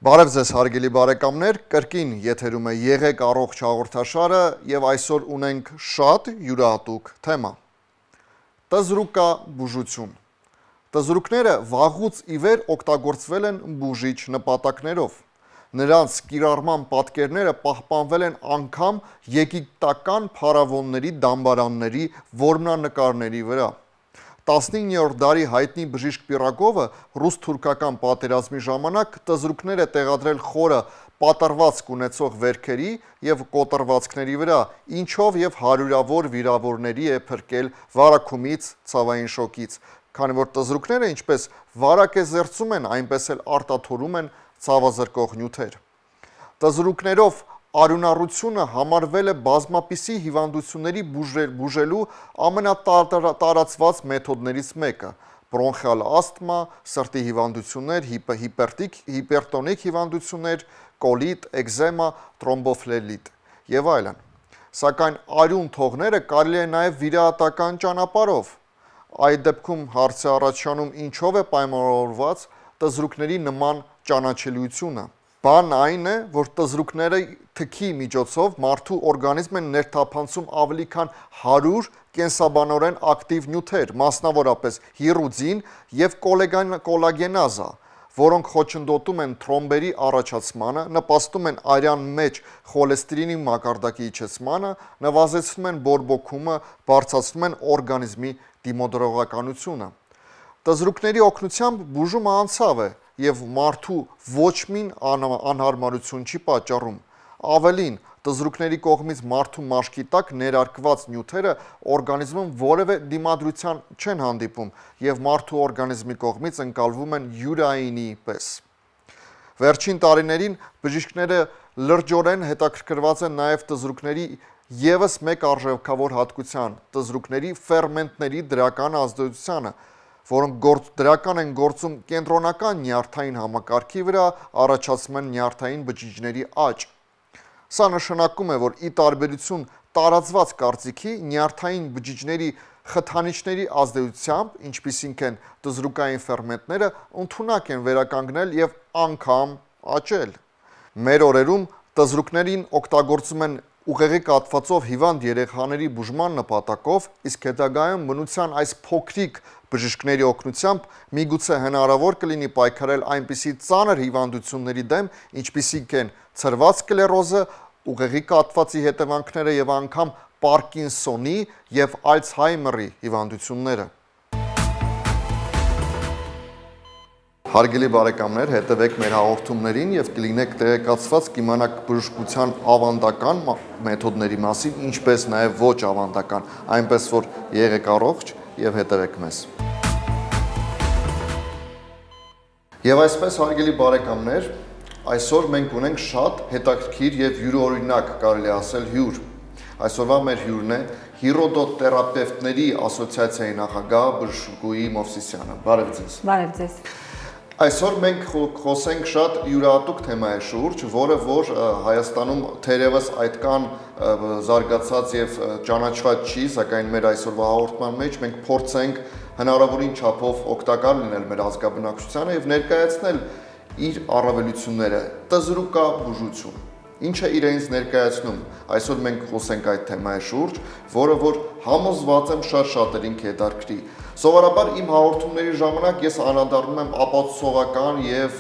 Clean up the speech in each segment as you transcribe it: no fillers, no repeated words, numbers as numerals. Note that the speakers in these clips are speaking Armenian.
Բարև ձեզ հարգելի բարեկամներ, կրկին եթերում է եղեք առողջ հաղորդաշարը եւ այսօր ունենք շատ յուրահատուկ թեմա։ Տզրուկա բուժություն։ Տզրուկները վաղուց ի վեր օգտագործվել են բուժիչ նպատակներով։ Նրանց կիրառման պատկերները պահպանվել են անգամ եգիպտական փարավոնների դամբարանների որմնանկարների վրա։ 19-րդ դարի հայտնի բժիշկ Պիրագովը ռուս-թուրքական պատերազմի ժամանակ տզրուկներ է տեղադրել խորը պատրվածք ունեցող վերքերի եւ կոտրվածքների վրա, ինչով եւ հարյուրավոր վիրավորների է փրկել վարակումից, ցավային շոկից, քանի որ տզրուկները ինչպես վարակ է զերծում են, այնպես էլ արտաթորում են ցավազրկող նյութեր։ Տզրուկներով արյունառությունը համարվել է բազմապիսի հիվանդությունների բուժելու ամենատարածված մեթոդներից մեկը՝ բրոնխիալ ասթմա, սրտի հիվանդություններ, հիպերտոնիկ հիվանդություններ, կոլիտ, էկզեմա, տրոմբոֆլեբիտ եւ այլն։ Սակայն արյուն թողները կարելի է նաեւ վիրահատական ճանապարհով։ Այդ դեպքում հարց է առաջանում, ինչով է պայմանավորված տզրուկների նման ճանաչելիությունը։ Բանն այն է, որ տզրուկները թքի միջոցով մարդու օրգանիզմ են ներթափանցում ավելի քան 100 կենսաբանորեն ակտիվ նյութեր, մասնավորապես հիրուձին եւ կոլագենազա, որոնք խոչընդոտում են թրոմբերի առաջացմանը, նպաստում են արյան մեջ խոլեստերինի մակարդակի իջեցմանը, նվազեցնում են բորբոքումը, բարձրացնում են օրգանիզմի դիմադրողականությունը։ Տզրուկների օգնությամբ բուժումը անցավ է եւ մարդու ոչ մին անհարմարություն չի պատճառում։ Ավելին, տզրուկների կողմից մարդու մաշկի տակ ներարկված նյութերը օրգանիզմում որևէ դիմադրության չեն հանդիպում եւ մարդու օրգանիզմի կողմից ընկալվում են յուրայինի պես։ Վերջին տարիներին բժիշկները լրջորեն հետաքրքրված են նաեւ տզրուկների եւս մեկ արժեքավոր հատկության՝ տզրուկների ֆերմենտների դրական ազդեցությանը, որոնք դրական են գործում կենտրոնական նյարդային համակարգի վրա, առաջացնում են նյարդային բջիջների աճ։ Սա նշանակում է, որ ի տարբերություն տարածված կարծիքի, նյարդային բջիջների խթանիչների ազդեցությամբ, ինչպիսինք են տզրուկային ֆերմենտները, ընդունակ են վերականգնել եւ անգամ աճել։ Մեր օրերում տզրուկներին օգտագործում են ուղեղի կաթվածով հիվանդ երեխաների բուժման նպատակով, իսկ հետագայում բնության այս փոքրիկ բժիշկների օգնությամբ միգուցե հնարավոր կլինի պայքարել այնպիսի ծանր հիվանդությունների դեմ, ինչպիսիք են ցրված սկլերոզը, ուղեղի կաթվածի հետևանքները եւ անգամ Պարկինսոնի եւ Ալցհեյմերի հիվանդությունները։ Հարգելի բարեկամներ, հետևեք մեր հաղորդումներին եւ կլինեք տեղեկացված կիմանաք բժշկության ավանդական մեթոդների մասին, ինչպես նաեւ ոչ ավանդական, այնպես որ եղեք առողջ եւ հետևեք մեզ։ Եվ այսպես հարգելի բարեկամներ, այսօր մենք ունենք շատ հետաքրքիր եւ յուրօրինակ, կարելի ասել, հյուր։ Այսօրվա մեր հյուրն է հիրոդոթերապևտների ասոցիացիայի նախագահ Բժշկուհի Մովսիսյանը։ Բարև ձեզ։ Բարև ձեզ։ Այսօր մենք խոսենք շատ յուրահատուկ թեմայի շուրջ, որը որ Հայաստանում թերևս այդքան զարգացած եւ ճանաչված չի, սակայն մեր այսօրվա հաղորդման մեջ մենք փորձենք հնարավորին չափով օգտակար լինել մեր ազգաբնակչությանը եւ ներկայացնել իր առավելությունները՝ տզրուկա բուժություն։ Ինչ է իրենից ներկայացնում։ Այսօր մենք խոսենք այդ թեմայի շուրջ, որը որ համոզված եմ շատ շատերին կհետաքրքրի։ Սովորաբար իմ հաղորդումների ժամանակ ես անդրադառնում եմ ապացուցողական եւ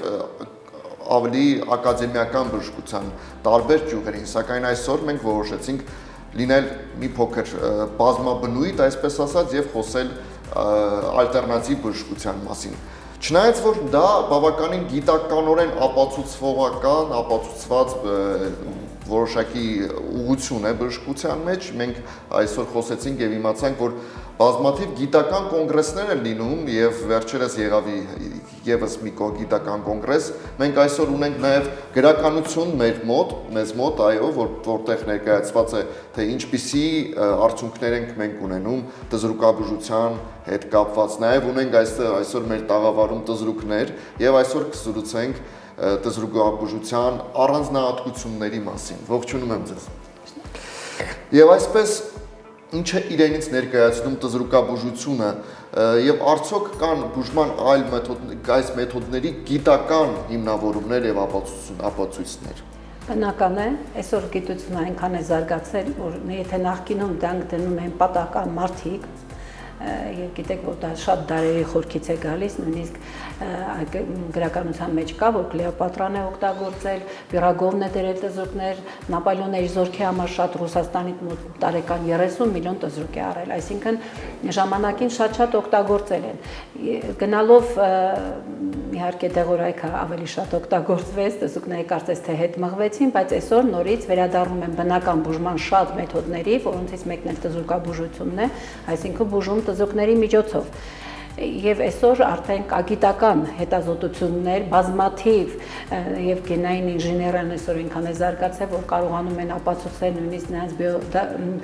ավելի ակադեմիական բժշկության տարբեր ճյուղերին, սակայն այսօր մենք որոշեցինք լինել մի փոքր բազմաբնույթ, այսպես ասած, եւ խոսել ալտերնատիվ բժշկության մասին։ Չնայած որ դա բավականին գիտականորեն ապացուցողական, ապացուցված որոշակի ուղղություն է բժշկության մեջ, մենք այսօր խոսեցինք եւ իմացանք, որ բազմաթիվ գիտական կոնգրեսներ են լինում եւ վերջերս եղավ եւս մի գիտական կոնգրես։ Մենք այսօր ունենք նաեւ գրականություն մեզ մոտ, այո, որտեղ ներկայացված է թե ինչպիսի արդյունքներ ենք մենք ունենում տզրուկաբուժության հետ կապված։ Նաեւ ունենք այսօր մեր տաղավարում տզրուկներ եւ այսօր կզրուցենք տզրուկաբուժության առանձնահատկությունների մասին։ Ողջունում եմ ձեզ։ Եվ այսպես ինչ է իրենից ներկայացնում տզրուկաբուժությունը, Եվ արդյոք կան բուժման այլ այս մեթոդների գիտական հիմնավորումներ եւ ապացույցներ։ Բնական է, այսօր գիտությունը այնքան է զարգացել, որ եթե նախկինում դրանք դնում են պատահական մարդիկ, եւ գիտեք որ դա շատ դարերի խորքից է գալիս, նույնիսկ գրականության մեջ կա, որ Կլեոպատրան է օգտագործել, Պիրագովն է դրել տզրուկներ, Նապոլեոնը իր զորքի համար շատ Ռուսաստանի տարեկան 30 միլիոն տզրուկ է առել, այսինքն ժամանակին շատ օգտագործել են։ Գնալով իհարկե դեղորայքը ավելի շատ օգտագործվեց, տզուկները կարծես թե հետ մղվեցին, բայց այսօր նորից վերադառնում են բնական բուժման շատ մեթոդների, որոնցից մեկն էլ տզրուկաբուժությունն է, այսինքն բուժում տզուկների միջոցով։ Եվ այսօր արդեն գիտական հետազոտություններ, բազմաթիվ եւ գենային ինժեներիան այսօր ինքան է զարգացել, որ կարողանում են ապացուցել նույնիսկ նրանց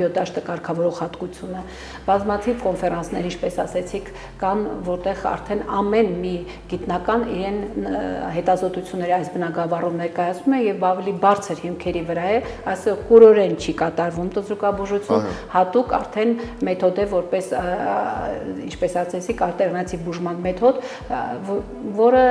բիոդաշտը կարգավորող հատկությունը։ Բազմաթիվ կոնֆերանսներ, ինչպես ասեցիք, կան, որտեղ արդեն ամեն մի գիտնական իրեն հետազոտությունների այս բնագավառում ներկայացնում է եւ ավելի բարձր հիմքերի վրա է, այսօր կուրորեն չի կատարվում տզրուկաբուժություն, հատուկ արդեն մեթոդ է, որպես ինչպես ասեցիք, ալտերնատիվ բուժման մեթոդ, որը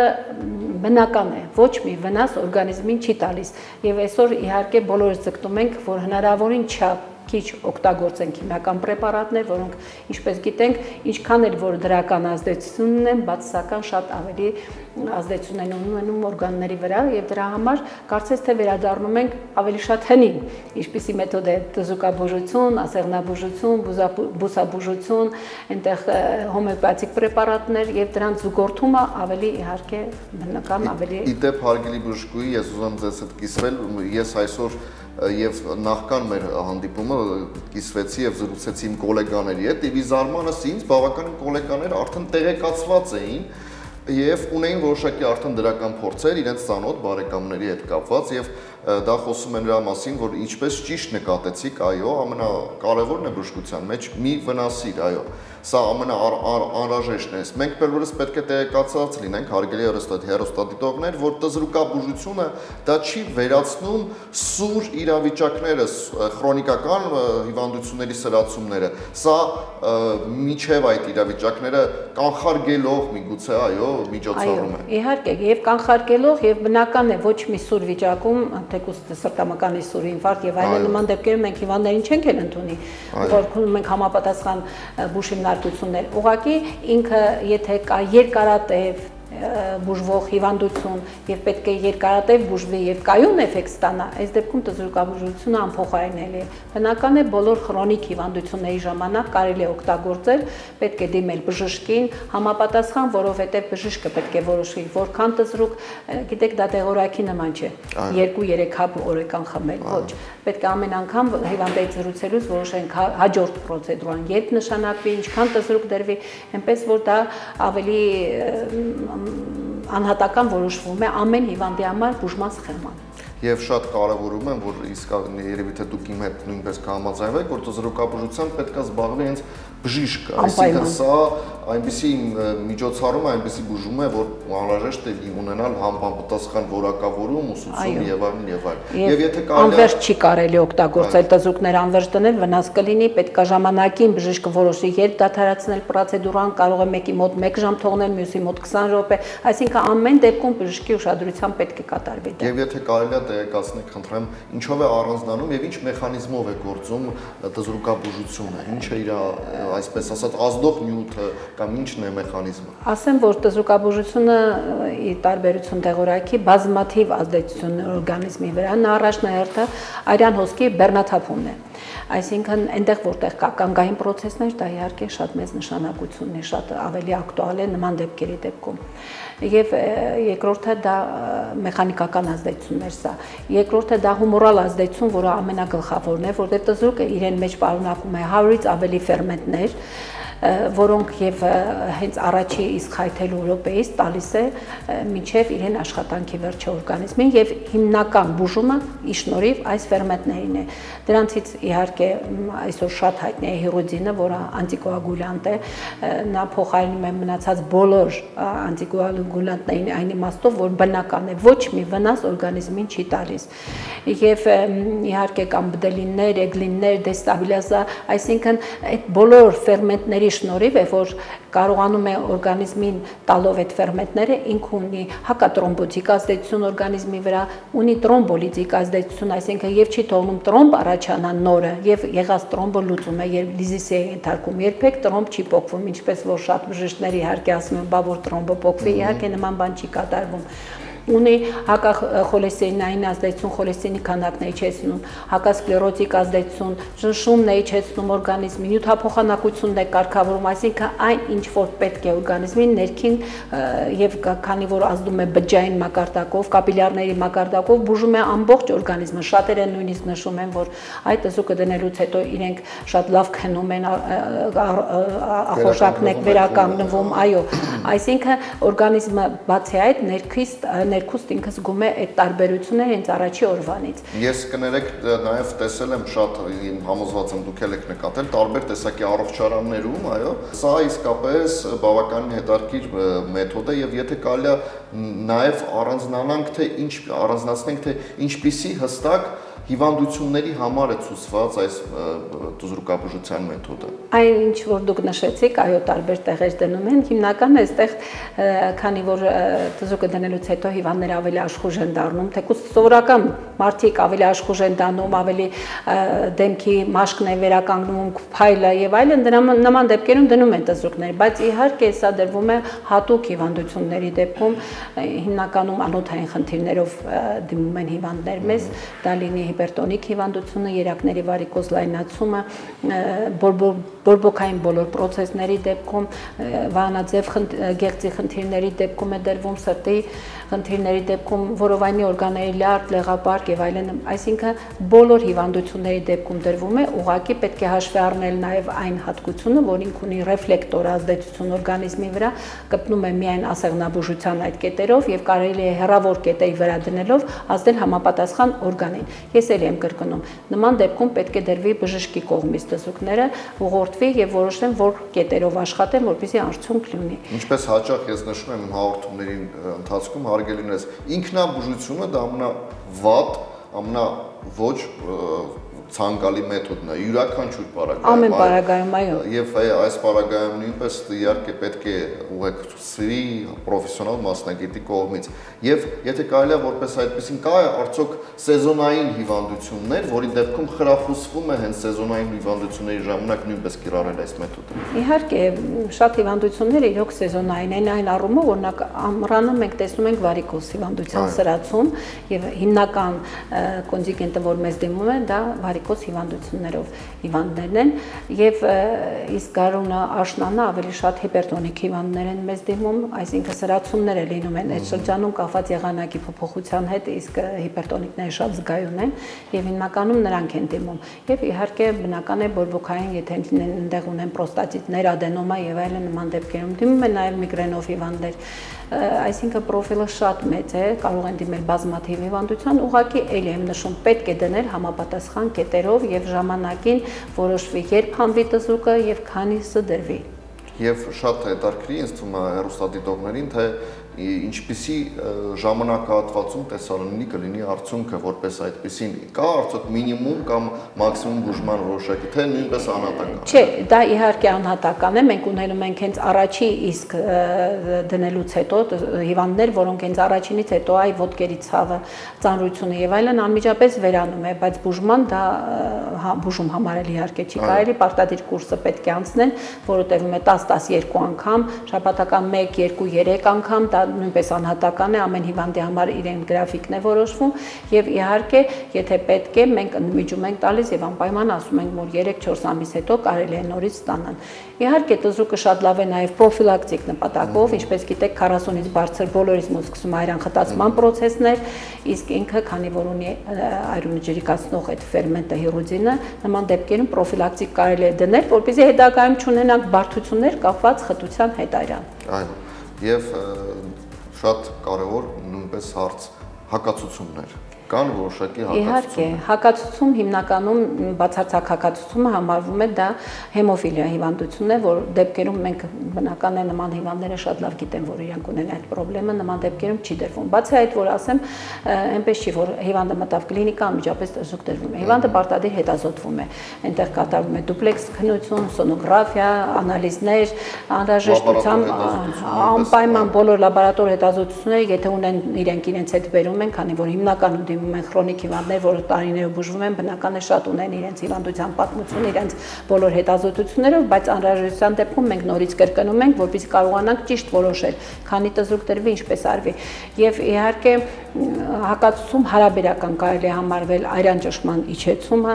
բնական է, ոչ մի վնաս օրգանիզմին չի տալիս։ Եւ այսօր իհարկե բոլորս ձգտում ենք, որ հնարավորին չափ քիչ օգտագործենք քիմիական պրեպարատներ, որոնք, ինչպես գիտենք, ինչքան էլ որ դրական ազդեցություն ունեն, բացասական շատ ավելի ազդեցություն են ունենում օրգանների վրա եւ դրա համար կարծես թե վերադառնում ենք ավելի շատ հնին, ինչպիսի մեթոդ է տզուկաբուժություն, ասեղնաբուժություն, բուսաբուժություն, այնտեղ հոմեոպաթիկ պրեպարատներ եւ դրանց զուգորդումը ավելի իհարկե բնական ավելի։ Իդեպ հարգելի բժշկուհի, ես ուզում եմ ձեզ հետ կիսվել, ես այսօր եւ նախքան մեր հանդիպումը կիսվեցի եւ զրուցեցի իմ գոլեգաների հետ եւ ի զարմանս ինձ բավականին գոլեգաներ արդեն տեղեկացված էին եւ ունեին որոշակի արդեն դրական փորձեր իրենց ծանոթ բարեկամների հետ կապված եւ դա խոսում է նրա մասին, որ ինչպես ճիշտ նկատեցիք, այո, ամենակարևորն է բժշկության մեջ մի վնասիր, այո, սա ամենաանհրաժեշտն է։ Մենք բերվորս պետք է տեղեկացած լինենք, հարգելի հեռուստադիտողներ, որ տզրուկաբուժությունը դա չի վերացնում սուր իրավիճակները, քրոնիկական հիվանդությունների սրացումները, սա միջև այդ իրավիճակները կանխարգելող միգուցե, այո, միջոցառում է։ Իհարկե, եւ կանխարգելող եւ բնական է ոչ մի սուր վիճակում թեկուզ սրտամկանի սուր ինֆարկտ եւ այլն նման դեպքերում մենք հիվանդներին չենք էլ ընդունի, որ մենք համապատասխան բուժ հիմնարկություններ։ Ուղղակի ինքը եթե կա երկարատև բուժվող հիվանդություն եւ պետք է երկարատև բուժվի եւ կայուն էֆեկտ ստանա, այս դեպքում տզրուկաբուժությունը անփոխարինելի է։ Բնական է բոլոր քրոնիկ հիվանդությունների ժամանակ կարելի է օգտագործել, պետք է դիմել բժշկին համապատասխան, որովհետեւ բժիշկը պետք է որոշի որքան տզրուկ, գիտեք, դա դեղորայքի նման չէ։ 2-3 հաբ օրեկան խմել, ոչ։ Պետք է ամեն անգամ հիվանդից զրուցելուց որոշենք հաջորդ պրոցեդուրան երբ նշանակվի, ինչքան տզրուկ դրվի, այնպես որ դա ավելի անհատական որոշվում է ամեն հիվանդի համար բուժման սխեման։ Եվ շատ կարևորում եմ, որ իսկ երևի թե դուք իմ հետ նույնպես կհամաձայնվեք, որ տզրուկաբուժությամբ պետք է զբաղվի հենց բժիշկը, այսինքն սա այնպիսի միջոցառում է, այնպիսի բուժում է, որ անհրաժեշտ է ունենալ համապատասխան որակավորում, ուսուցում եւ այլն եւ այլն։ Եվ եթե կարելի է անվերջ չի կարելի օգտագործել տզրուկներ անվերջ դնել, վնաս կլինի, պետք է ժամանակին բժիշկը որոշի երբ դադարեցնել պրոցեդուրան, կարող է մեկի մոտ 1 ժամ թողնել, մյուսի մոտ 20 րոպե, այսինքն ամեն դեպքում բժշկի ուշադրությամբ պետք է կատարվի դա։ Եվ եթե կարելի է տեղեկացնեք, խնդրեմ, ինչով է առանձնանում եւ ինչ մեխանիզմով է գործում տզրուկաբուժությունը, ինչ է իր այսպես ասած ազդող նյութը կամ ինչն է մեխանիզմը։ Ասեմ, որ տզրուկաբուժությունը ի տարբերություն դեղորայքի բազմաթիվ ազդեցություն օրգանիզմի վրա, նա առաջնահերթը արյան հոսքի բեռնաթափումն է։ Այսինքն այնտեղ որտեղ կա կանգային պրոցեսներ, դա իհարկե շատ մեծ նշանակություն ունի, շատ ավելի ակտուալ է նման դեպքերի դեպքում։ Եվ երկրորդը դա մեխանիկական ազդեցություններ սա։ Երկրորդը դա հումորալ ազդեցություն, որը ամենագլխավորն է, որտեղ տզրուկը իրեն մեջ պարունակում է 100-ից ավելի ֆերմենտներ, որոնք եւ հենց առաջի իսկ խայթելու րոպեից տալիս է մինչեւ իրեն աշխատանքի վերջը օրգանիզմին եւ հիմնական բուժումը ի շնորհիվ այս ֆերմենտներին է։ Դրանցից իհարկե այսօր շատ հայտնի է հիրոդինը, որը անտիկոագուլյանտ է, նա փոխարինում է մնացած բոլոր անտիկոագուլյանտներին այն իմաստով, որ բնական է, ոչ մի վնաս օրգանիզմին չի տալիս։ Եվ իհարկե կան բդելիններ, էգլիններ, դեստաբիլիզա, այսինքն այդ բոլոր ֆերմենտների դերի շնորհիվ է, որ կարողանում է օրգանիզմին տալով այդ ֆերմենտները ինքը ունի հակատրոմբոտիկ ազդեցություն օրգանիզմի վրա, ունի տրոմբոլիտիկ ազդեցություն, այսինքն եւ չի թողնում տրոմբ առաջանա նորը եւ եղած տրոմբը լուծում է, երբ լիզիսի է ենթարկում, երբեք տրոմբ չի փոխվում, ինչպես որ շատ բժիշկներ իհարկե ասում են, բա որ տրոմբը փոխվի, իհարկե նման բան չի կատարվում։ Ունի հակախոլեստերինային ազդեցություն, խոլեստերինի քանակն է իջեցնում, հակասկլերոտիկ ազդեցություն, շնշումն է իջեցնում օրգանիզմի, նյութափոխանակությունն է կարգավորում, այսինքն այն ինչ որ պետք է օրգանիզմին ներքին եւ քանի որ ազդում է բջջային մակարդակով, կապիլյարների մակարդակով, բուժում է ամբողջ օրգանիզմը։ Շատերը նույնիսկ նշում են, որ այդ տզուկը դնելուց հետո իրենք շատ լավ քնում են, ախորժակն է վերականգնվում, այո, այսինքն օրգանիզմը բացի այդ ներքուստ ինքը զգում է այդ տարբերությունները հենց առաջի օրվանից։ Ես կներեք նաև տեսել եմ շատ համոզված եմ դուք եք նկատել տարբեր տեսակի առողջարաններում, այո, սա իսկապես բավականին հետաքրքիր մեթոդ է եւ եթե կարելի է նաև առանձնացնենք թե ինչպիսի հստակ հիվանդությունների համար է ցուցված այս դուզրուկաբուժության մեթոդը։ Այն ինչ որ դուք նշեցիք, այո, տարբեր տեղեր դնում են, հիմնականը այստեղ քանի որ դուզրուկը դնելուց հետո հիվանդները ավելի աշխուժ են դառնում, թեկուզ սովորական մարդիկ ավելի աշխուժ են դառնում, ավելի դեմքի մաշկն է վերականգնում, փայլը եւ այլն, նման դեպքերում դնում են դուզրուկներ, բայց իհարկե սա դրվում է հատուկ հիվանդությունների դեպքում, հիմնականում անոթային խնդիրներով դիմում են հիվանդներ մեզ, դա լինի հիպերտոնիկ հիվանդությունը, երակների վարիկոզ լայնացումը, բորբոքային բոլոր պրոցեսների դեպքում, վահանաձև գեղձի խնդիրների դեպքում է դրվում, սրտի խնդիրների դեպքում, որովայնի օրգանների լարդ, լեղապարկ եւ այլն, այսինքն բոլոր հիվանդությունների դեպքում դրվում է, ուղղակի պետք է հաշվի առնել նաեւ այն հատկությունը, որ ինք ունի ռեֆլեկտոր ազդեցություն օրգանիզմի վրա, կպնում է միայն ասեղնաբուժության այդ կետերով եւ կարելի է հեռավոր կետերի վրա դնելով ազդել համապատասխան օրգանին։ Ես էլ եմ կրկնում, նման դեպքում պետք է դրվի բժշկի կողմից դզուկները, ուղղորդվի եւ որոշեն, որ կետերով աշխատեն, որպեսզի արդյունք լինի։ Ինչպես հաճախ ես նշում եմ հաղորդումների ընթացքում, հարգելիներս, ինքնաբուժությունը դա ամենավատ, ամենաոչ ցանկալի մեթոդն է յուրաքանչյուր պարագայում։ Ամեն պարագայում, այո։ Եվ այս պարագայում նույնպես իհարկե պետք է ուղեկցվի պրոֆեսիոնալ մասնագետի կողմից։ Եվ եթե կարելի է որպես այդպեսին կա արդյոք սեզոնային հիվանդություններ, որի դեպքում խրախուսվում է հենց սեզոնային հիվանդությունների ժամանակ նույնպես կիրառել այս մեթոդը։ Իհարկե, շատ հիվանդություններ իրոք սեզոնային են, այն առումով, օրինակ ամռանը մենք տեսնում ենք վարիկոզ հիվանդության սրացում եւ հիմնական կոնտինգենտը, որ մեզ դիմում է, դա վարիկոզ հիվանդություններով հիվանդներն են եւ իսկ գարունը աշնանը ավելի շատ հիպերտոնիկ հիվանդներ են մեզ դիմում, այսինքն սրացումներ են լինում են այդ շրջանում կապված եղանակի փոփոխության հետ, իսկ հիպերտոնիկները շատ զգայուն են եւ հիմնականում նրանք են դիմում եւ իհարկե բնական է բորբոքային, եթե այնտեղ ունեն պրոստատիտներ, ադենոմա եւ այլն նման դեպքերում դիմում են նաեւ միգրենով հիվանդներ, այսինքն պրոֆիլը շատ մեծ է, կարող են դիմել բազմաթիվ հիվանդության, ուղղակի ելի եմ նշում, պետք է դնել համապատասխան կետերով եւ ժամանակին որոշվի երբ հանվի դզուկը եւ քանիսը դրվի։ Եվ շատ հետաքրքիր ինձ թվում է հեռուստադիտողներին, թե ինչպիսի ժամանակահատվածում տեսանելի կլինի արդյունքը որպես այդպեսին, կա արդյոք մինիմում կամ մաքսիմում բուժման որոշակի, թե նույնպես անհատական։ Չէ, դա իհարկե անհատական է, մենք ունենում ենք հենց առաջի իսկ դնելուց հետո հիվանդներ, որոնք հենց առաջինից հետո այ ոտքերի ցավը, ծանրությունը եւ այլն անմիջապես վերանում է, բայց բուժման դա բուժում համարել իհարկե չի կարելի, պարտադիր կուրսը պետք է անցնել, որը տևում է 10-12 անգամ, շաբաթական 1-2-3 անգամ, դա նույնպես անհատական է, ամեն հիվանդի համար իրեն գրաֆիկն է որոշվում եւ իհարկե, եթե պետք է, մենք ընդմիջում ենք տալիս եւ անպայման ասում ենք, որ 3-4 ամիս հետո կարելի է նորից ստանան։ Իհարկե, դզուկը շատ լավ է նաեւ պրոֆիլակտիկ նպատակով, ինչպես գիտեք, 40-ից բարձր բոլորից մոտ սկսում է այրան խտացման պրոցեսներ, իսկ ինքը, քանի որ ունի այրունը ջրիկացնող այդ ֆերմենտը հիրուդինը, նման դեպքերում պրոֆիլակտիկ կարելի է դնել, որպեսզի հետագայում չունենանք բարդություններ կապված խտության հետ այրան։ Այո, եւ շատ կարևոր նույնպես հարց հակացություններ։ Կան որոշակի հակացություններ։ Իհարկե, հակացություն հիմնականում բացարձակ հակացությունը համարվում է դա հեմոֆիլիա հիվանդությունն է, որ դեպքերում մենք բնական է նման հիվանդները շատ լավ գիտեն, որ իրանք ունեն այդ խնդրը, նման դեպքերում չի դրվում։ Բացի այդ, որ ասեմ, այնպես չի, որ հիվանդը մտավ կլինիկա, անմիջապես դժուկ դրվում է։ Հիվանդը պարտադիր հետազոտվում է։ Այնտեղ կատարվում է դուպլեքս քննություն, սոնոգրաֆիա, անալիզներ, անհրաժեշտությամբ անպայման բոլոր լաբորատոր հետազոտությունները, եթե ունեն իրենց հետ բերում են, քանի որ հիմնականում դիմում են քրոնիկ հիվանդներ, որ տարիներով բուժվում են, բնական է շատ ունեն իրենց հիվանդության պատմություն, իրենց բոլոր հետազոտություններով, բայց անհրաժեշտության դեպքում մենք նորից կրկնում ենք, որպեսզի կարողանանք ճիշտ որոշել, քանի տզրուկ տրվի, ինչպես արվի։ Եվ իհարկե հակացում հարաբերական կարելի է համարվել այրան ճնշման իջեցումը,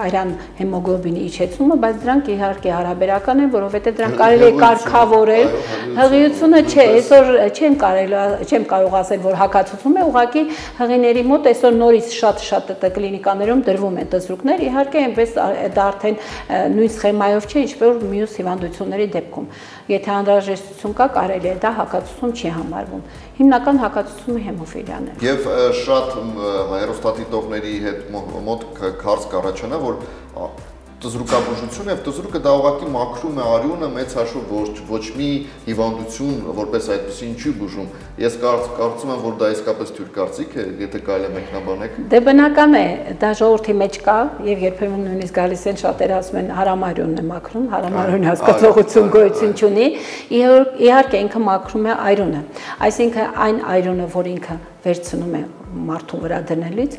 այրան հեմոգլոբինի իջեցումը, բայց դրանք իհարկե հարաբերական են, որովհետև դրանք կարելի է կարգավորել։ Հղիությունը չէ, այսօր չեմ կարող ասել, որ հակացում է, ուղղակի հղիների մոտ այսօր նորից շատ կլինիկաներում դրվում են տզրուկներ, իհարկե այնպես դա արդեն նույն սխեմայով չէ, ինչպես որ մյուս հիվանդությունների դեպքում։ Եթե անհրաժեշտություն կա, կարելի է դա հակացություն չի համարվում։ Հիմնական հակացությունը հեմոֆիլիան է։ Եվ շատ հեռուստադիտողների հետ մոտ քարս կառաջանա, որ տզրուկաբուժություն եւ տզրուկը դա ուղղակի մաքրում է արյունը մեծ հաշվով ոչ մի հիվանդություն որպես այդպեսին չի բուժում։ Ես կարծում եմ, որ դա իսկապես թյուր կարծիք է, եթե կարելի է մեկնաբանեք։ Դե բնական է, դա ժողովրդի մեջ կա եւ երբեմն նույնիսկ գալիս են շատերը ասում են հարամարյունն է մաքրում, հարամարյունի հասկացողություն գոյություն չունի։ Իհարկե ինքը մաքրում է այրունը, այսինքն այն այրունը, որ ինքը վերցնում է մարդու վրա դնելից,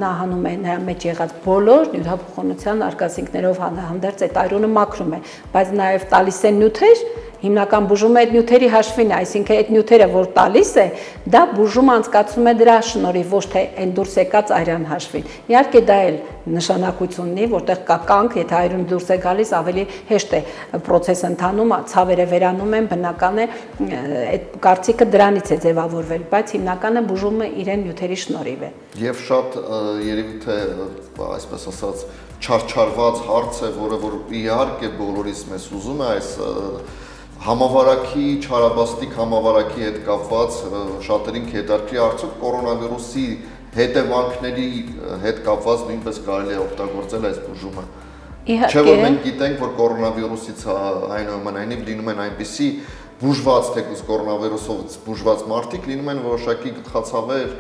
նա հանում է նրա մեջ եղած բոլոր նյութափոխանության արգասինքներով հանդերձ այդ այրունը մաքրում է, բայց նաև տալիս են նյութեր, հիմնական բուժումը այդ նյութերի հաշվին է, այսինքն այդ նյութերը, որ տալիս է, դա բուժումը անցկացում է դրա շնորհիվ, ոչ թե այն դուրս եկած այրան հաշվին։ Իհարկե դա էլ նշանակություն ունի, որտեղ կա կանք, եթե այրուն դուրս է գալիս, ավելի հեշտ է process ընթանում, ցավերը վերանում են, բնական է, այդ կարծիքը դրանից է ձևավորվել, բայց հիմնականը բուժումը իրեն նյութերի շնորհիվ է։ Եվ շատ երևի թե այսպես ասած չարչարված հարց է, որը որ իհարկե բոլորիս մեզ ուզում է այս համավարակի, չարաբաստիկ համավարակի հետ կապված շատերին կհետաքրքրի արդյոք կորոնավիրուսի հետևանքների հետ կապված նույնպես կարելի է օգտագործել այս բուժումը։ Չէ՞ որ մենք գիտենք, որ կորոնավիրուսից այնուամենայնիվ լինում են այնպիսի բուժված թեկուզ կորոնավիրուսով բուժված մարդիկ լինում են որոշակի գլխացավեր,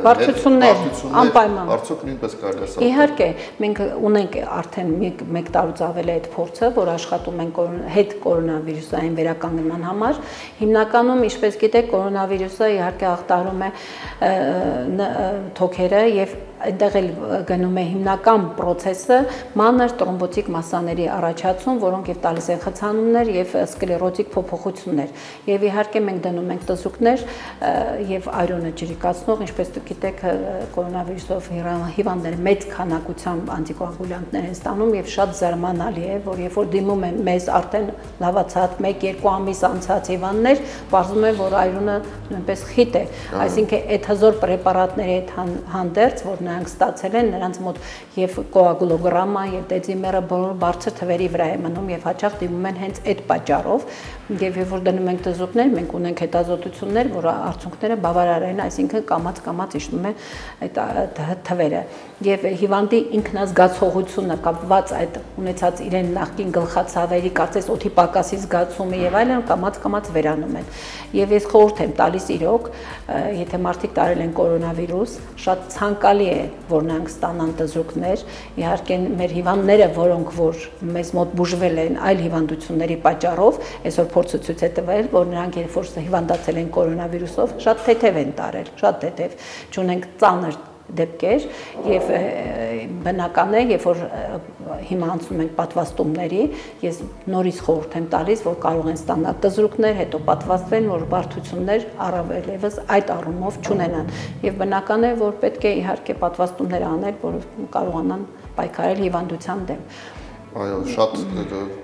բարդություններ, անպայման։ Արդյոք նույնպես կարելի է սա։ Իհարկե, մենք ունենք արդեն մեկ տարուց ավել այդ փորձը, որ աշխատում են հետ կորոնավիրուսային վերականգնման համար։ Հիմնականում, ինչպես գիտեք, կորոնավիրուսը իհարկե ախտարում է թոքերը եւ այնտեղ էլ գնում է հիմնական process-ը մանր տրոմբոտիկ մասսաների առաջացում, որոնք եւ տալիս են խցանումներ եւ սկլերոտիկ փոփոխություններ։ Եվ իհարկե մենք դնում ենք տզուկներ եւ այրունը ջրիկացնող, ինչպես դուք գիտեք, կորոնավիրուսով հիվանդները մեծ քանակությամբ անտիկոագուլյանտներ են ստանում եւ շատ զարմանալի է, որ երբ որ դիմում են մեզ արդեն լավացած 1-2 ամիս անցած հիվանդներ, բացում է, որ այրունը նույնպես խիտ է, այսինքն այդ հզոր պրեպարատների հետ հանդերձ, որ նրանք ստացել են, նրանց մոտ եւ կոագուլոգրամա եւ դեծիմերը բոլոր բարձր թվերի վրա է մնում եւ հաճախ դիմում են հենց այդ պատճառով եւ երբ որ դնում ենք տզուկներ, մենք ունենք հետազոտություններ, որ արդյունքները բավարար են, այսինքն կամած իջնում է այդ թվերը եւ հիվանդի ինքնազգացողությունը կապված այդ ունեցած իրեն նախկին գլխացավերի կարծես օդի պակասի զգացումը եւ այլն կամած վերանում են եւ ես խորհուրդ եմ տալիս իրոք, եթե մարդիկ տարել են կորոնավիրուս, շատ ցանկալի է որ նրանք ստանան տզուկներ, իհարկե մեր հիվանդները, որոնք որ մեզ մոտ բուժվել են այլ հիվանդությունների պատճառով, այսօր փորձը ցույց է տվել, որ նրանք երբ որ հիվանդացել են կորոնավիրուսով, շատ թեթև են տարել, շատ թեթև, չունենք ծանր դեպքեր եւ բնական է, երբ որ հիմա անցնում ենք պատվաստումների, ես նորից խորհուրդ եմ տալիս, որ կարող են ստանալ տզրուկներ, հետո պատվաստվեն, որ բարդություններ առավել եւս այդ առումով չունենան։ Եւ բնական է, որ պետք է իհարկե պատվաստումներ անել, որ կարողանան պայքարել հիվանդության դեմ։ Այո, շատ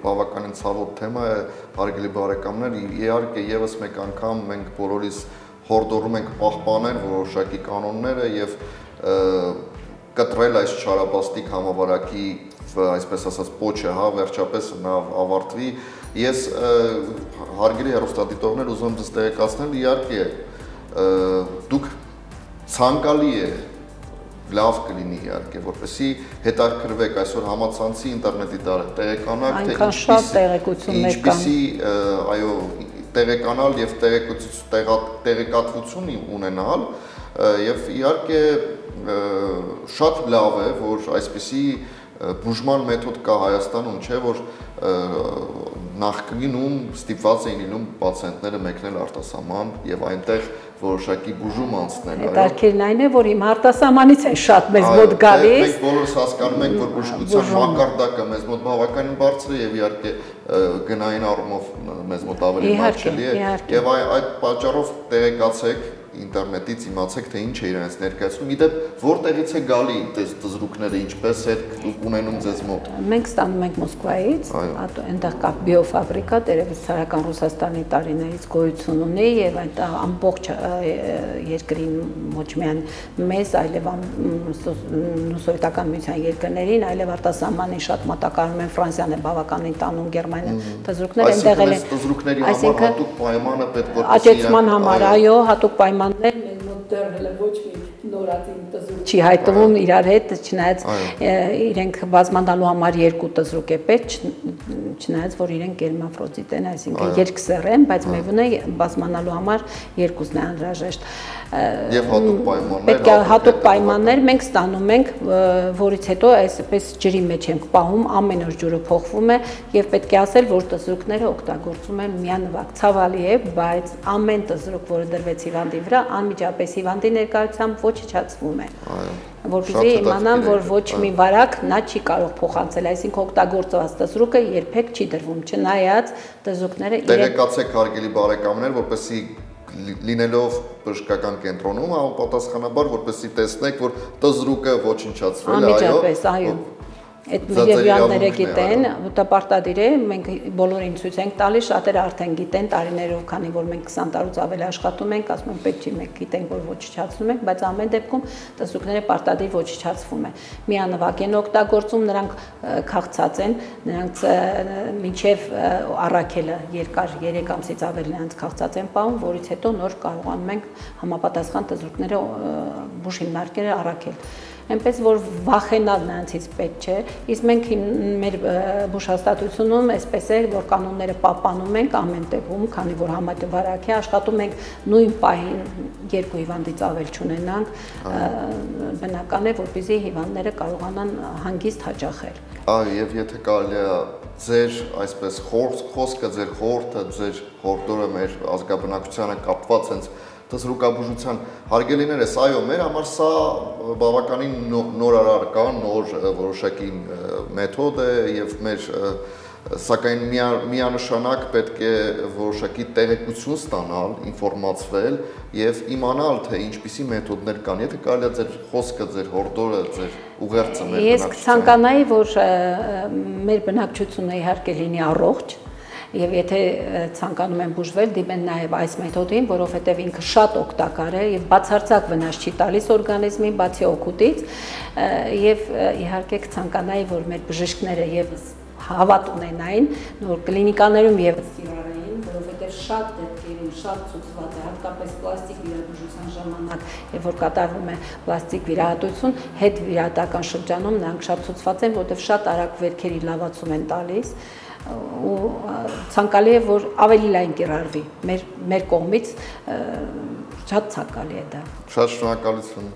բավականին ցավոտ թեմա է, հարգելի բարեկամներ, իհարկե եւս մեկ անգամ մենք բոլորիս հորդորում ենք պահպանել որոշակի կանոնները եւ կտրել այս չարաբաստիկ համավարակի, այսպես ասած, պոչը, հա, վերջապես նա ավարտվի։ Ես հարգելի հեռուստադիտողներ ուզում եմ ձեզ տեղեկացնել, իհարկե դուք ցանկալի է լավ կլինի իհարկե, որպեսզի հետաքրվեք այսօր համացանցի ինտերնետի տեղեկանալ, թե ինչպիսի այո տեղեկանալ եւ տեղեկատվություն ունենալ եւ իհարկե շատ լավ է, որ այսպիսի բուժման մեթոդ կա Հայաստանում, չէ՞ որ նախկինում ստիպված էին լինում պացիենտները մեկնել արտասահման եւ այնտեղ որոշակի բուժում անցնել, այո։ Հետաքրքիրն այն է, որ իմ արտասահմանից են շատ մեզ մոտ գալիս։ Մենք բոլորս հասկանում ենք, որ բուժկության մակարդակը մեզ մոտ բավականին բարձր է եւ իհարկե գնային առումով մեզ մոտ ավելի մատչելի է եւ այդ պատճառով տեղեկացեք ինտերնետից իմացեք թե ինչ է իրենց ներկայացնում։ Իդեպ որտեղից է գալի դզրուկները, ինչպես է ունենում ձեզ մոտ։ Մենք ստանում ենք Մոսկվայից, այնտեղ կա բիոֆաբրիկա, դերևս ցարական Ռուսաստանի տարիներից գոյություն ունի եւ այդ ամբողջ երկրին ոչ միայն մեզ, այլև սովետական միության երկրներին, այլև արտասահմանին շատ մատակարարում են Ֆրանսիան է բավականին տանում, Գերմանիան, դզրուկները այնտեղ են։ Դզրուկների համար հատուկ պայմանը պետք որ աճեցման համար, այո, հատուկ պայմաններ մեզ մոտ դեռ հələ ոչ մի նորածին տզրուկ չի հայտնվում իրար հետ, չնայած իրենք բազմանալու համար երկու տզրուկ է պետք, չնայած որ իրենք գերմաֆրոդիտ են, այսինքն երկսեռ են, բայց միևնույն է բազմանալու համար երկուսն է անհրաժեշտ։ Եվ հատուկ պայմաններ։ Պետք է հատուկ պայմաններ մենք ստանում ենք, որից հետո այսպես ջրի մեջ ենք պահում, ամեն օր ջուրը փոխվում է եւ պետք է ասել, որ տզրուկները օգտագործում են միանվագ։ Ցավալի է, բայց ամեն տզրուկ, որը դրվեց հիվանդի վրա, անմիջապես հիվանդի ներկայությամբ ոչնչացվում է։ Որպեսզի իմանան, որ ոչ մի վարակ նա չի կարող փոխանցել, այսինքն օգտագործված տզրուկը երբեք չի դրվում, չնայած տզրուկները տեղեկացեք հարգելի բարեկամներ, որպեսզի լինելով բժշկական կենտրոնում համապատասխանաբար, որպեսզի տեսնեք, որ տզրուկը ոչնչացվել է, այո։ Այդ երևանները գիտեն, դա պարտադիր է, մենք բոլորին ցույց ենք տալիս, շատերը արդեն գիտեն տարիներով, քանի որ մենք 20 տարուց ավել աշխատում ենք, ասում ենք պետք չի մենք գիտենք, որ ոչնչացնում ենք, բայց ամեն դեպքում տզրուկները պարտադիր ոչնչացվում է։ Միանվագ են օգտագործում, նրանք քաղցած են, նրանց մինչև առաքելը երկար 3 ամսից ավել նրանց քաղցած են պահում, որից հետո նոր կարողանում ենք համապատասխան տզրուկները բուժ հիմնարկները առաքել։ Այնպես որ վախենալ նրանցից պետք չէ, իսկ մենք մեր բուժհաստատությունում այսպես է, որ կանոնները պահպանում ենք ամեն տեղում, քանի որ համավարակ է, աշխատում ենք նույն պահին երկու հիվանդից ավել չունենանք, բնական է, որպեսզի հիվանդները կարողանան հանգիստ հաճախել։ Այո, եւ եթե կարելի է ձեր այսպես խոսքը, ձեր խորհուրդը, ձեր հորդորը մեր ազգաբնակչությանը կապված հենց տզրուկաբուժության հարգելիներս, այո, մեր համար սա բավականին նոր առարկա, նոր որոշակի մեթոդ է եւ մեր սակայն միանշանակ պետք է որոշակի տեղեկություն ստանալ, ինֆորմացվել եւ իմանալ թե ինչպիսի մեթոդներ կան։ Եթե կարելի է ձեր խոսքը, ձեր հորդորը, ձեր ուղերձը մեր բնակչությանը։ Ես կցանկանայի, որ մեր բնակչությունը իհարկե լինի առողջ եւ եթե ցանկանում են բուժվել, դիմեն նաեւ այս մեթոդին, որովհետեւ ինքը շատ օգտակար է եւ բացարձակ վնաս չի տալիս օրգանիզմին, բացի օգուտից, եւ իհարկե կցանկանայի, որ մեր բժիշկները եւս հավատ ունենային, որ կլինիկաներում եւս կիրառեին, որովհետեւ շատ դեպքերում շատ ցուցված է, հատկապես պլաստիկ վիրաբուժության ժամանակ, երբ որ կատարվում է պլաստիկ վիրահատություն, հետ վիրահատական շրջանում նրանք շատ ցուցված են, որովհետեւ շատ արագ վերքերի լավացում են տալիս ու ցանկալի է, որ ավելի լայն կիրառվի մեր կողմից, շատ ցանկալի է դա։ Շատ շնորհակալություն։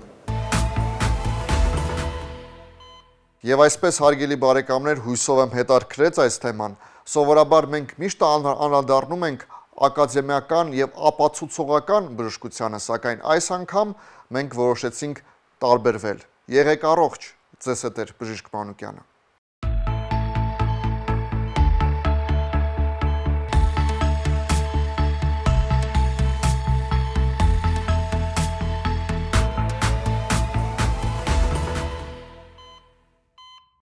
Եվ այսպես հարգելի բարեկամներ, հույսով եմ հետաքրքրեց այս թեման։ Սովորաբար մենք միշտ անդրադառնում ենք ակադեմիական եւ ապացուցողական բժշկությանը, սակայն այս անգամ մենք որոշեցինք տարբերվել։ Եղեք առողջ, ձեզ հետ էր բժիշկ Մանուկյանը։